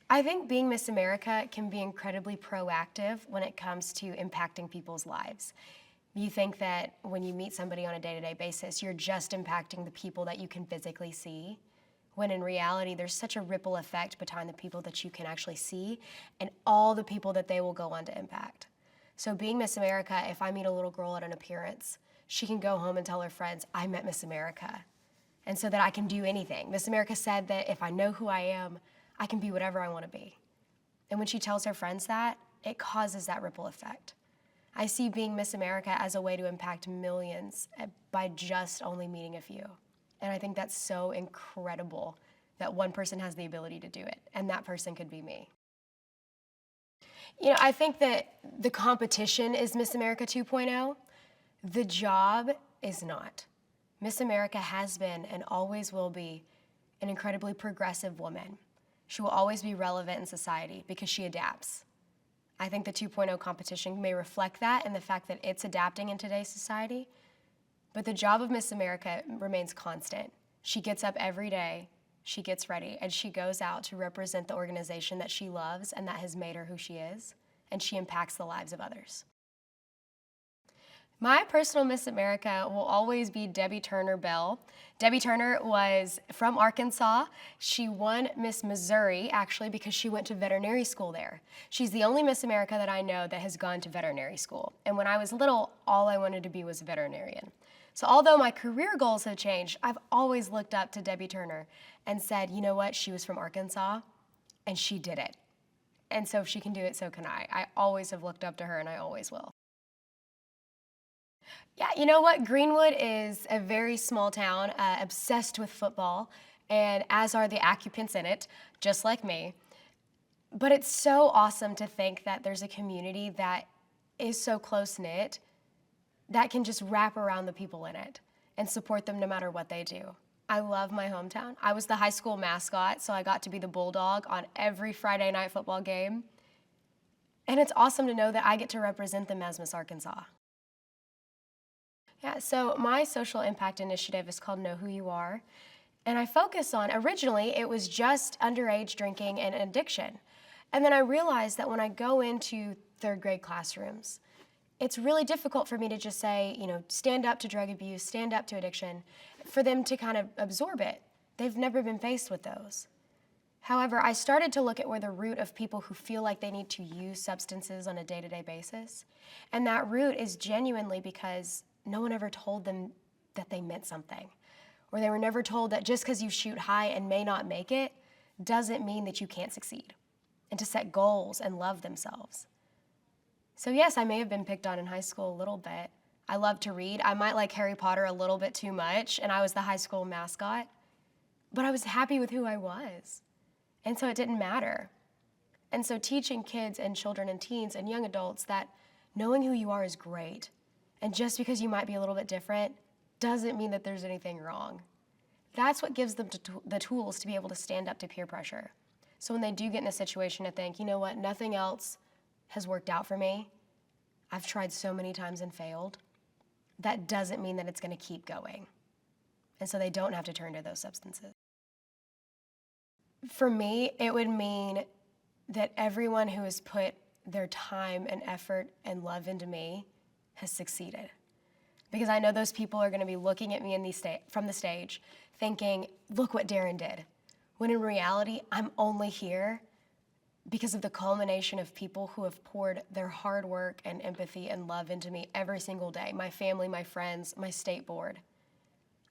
I think being Miss America can be incredibly proactive when it comes to impacting people's lives. You think that when you meet somebody on a day-to-day basis, you're just impacting the people that you can physically see, when in reality, there's such a ripple effect behind the people that you can actually see and all the people that they will go on to impact. So being Miss America, if I meet a little girl at an appearance, she can go home and tell her friends, I met Miss America. And so that I can do anything. Miss America said that if I know who I am, I can be whatever I want to be. And when she tells her friends that, it causes that ripple effect. I see being Miss America as a way to impact millions by just only meeting a few. And I think that's so incredible that one person has the ability to do it, and that person could be me. I think that the competition is Miss America 2.0. The job is not. Miss America has been and always will be an incredibly progressive woman. She will always be relevant in society because she adapts. I think the 2.0 competition may reflect that and the fact that it's adapting in today's society, but the job of Miss America remains constant. She gets up every day, she gets ready, and she goes out to represent the organization that she loves and that has made her who she is, and she impacts the lives of others. My personal Miss America will always be Debbie Turner Bell. Debbie Turner was from Arkansas. She won Miss Missouri, actually, because she went to veterinary school there. She's the only Miss America that I know that has gone to veterinary school. And when I was little, all I wanted to be was a veterinarian. So although my career goals have changed, I've always looked up to Debbie Turner and said, you know what, she was from Arkansas, and she did it. And so if she can do it, so can I. I always have looked up to her, and I always will. Yeah, you know what? Greenwood is a very small town, obsessed with football, and as are the occupants in it, just like me. But it's so awesome to think that there's a community that is so close-knit that can just wrap around the people in it and support them no matter what they do. I love my hometown. I was the high school mascot, so I got to be the bulldog on every Friday night football game. And it's awesome to know that I get to represent them as Miss Arkansas. Yeah, so my social impact initiative is called Know Who You Are. And I focus on, originally, it was just underage drinking and addiction. And then I realized that when I go into third grade classrooms, it's really difficult for me to just say, stand up to drug abuse, stand up to addiction, for them to kind of absorb it. They've never been faced with those. However, I started to look at where the root of people who feel like they need to use substances on a day-to-day basis. And that root is genuinely because no one ever told them that they meant something. Or they were never told that just because you shoot high and may not make it doesn't mean that you can't succeed. And to set goals and love themselves. So yes, I may have been picked on in high school a little bit. I love to read. I might like Harry Potter a little bit too much, and I was the high school mascot. But I was happy with who I was. And so it didn't matter. And so teaching kids and children and teens and young adults that knowing who you are is great. And just because you might be a little bit different doesn't mean that there's anything wrong. That's what gives them the tools to be able to stand up to peer pressure. So when they do get in a situation to think, you know what, nothing else has worked out for me. I've tried so many times and failed. That doesn't mean that it's going to keep going. And so they don't have to turn to those substances. For me, it would mean that everyone who has put their time and effort and love into me has succeeded. Because I know those people are going to be looking at me from the stage thinking, look what Darren did. When in reality, I'm only here because of the culmination of people who have poured their hard work and empathy and love into me every single day. My family, my friends, my state board.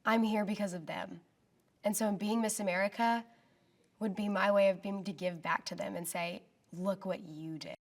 I'm here because of them. And so being Miss America would be my way of being to give back to them and say, look what you did.